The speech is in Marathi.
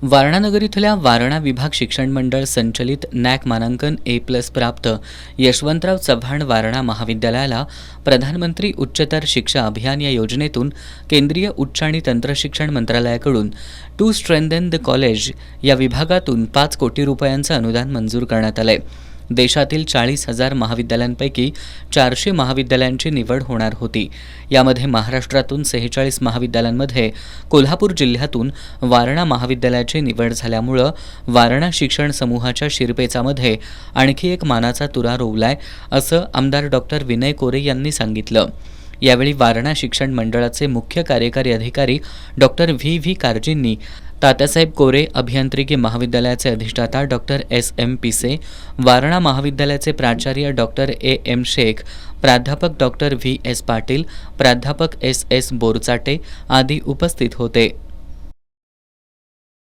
वारणानगर इथल्या वारणा विभाग शिक्षण मंडळ संचलित नॅक मानांकन A+ प्राप्त यशवंतराव चव्हाण वारणा महाविद्यालयाला प्रधानमंत्री उच्चतर शिक्षा अभियान या योजनेतून केंद्रीय उच्च आणि तंत्रशिक्षण मंत्रालयाकडून टू स्ट्रेंथन द कॉलेज या विभागातून 5 कोटी रुपयांचं अनुदान मंजूर करण्यात आलंय। देशातील 40,000 महाविद्यालयांपैकी 400 महाविद्यालयांची निवड होणार होती। यामध्ये महाराष्ट्रातून 46 महाविद्यालयांमध्ये कोल्हापूर जिल्ह्यातून वारणा महाविद्यालयाची निवड झाल्यामुळं वारणा शिक्षण समूहाच्या शिरपेचामध्ये आणखी एक मानाचा तुरा रोवलाय, असं आमदार डॉक्टर विनय कोरे यांनी सांगितलं। यावेळी वारणा शिक्षण मंडळाचे मुख्य कार्यकारी अधिकारी डॉक्टर व्ही कारजींनी तात्यासाहेब कोरे अभियांत्रिकी महाविद्यालयाचे अधिष्ठाता डॉक्टर SM पिसे, वारणा महाविद्यालयाचे प्राचार्य डॉक्टर AM शेख, प्राध्यापक डॉक्टर VS पाटील, प्राध्यापक SS बोरचाटे आदी उपस्थित होते।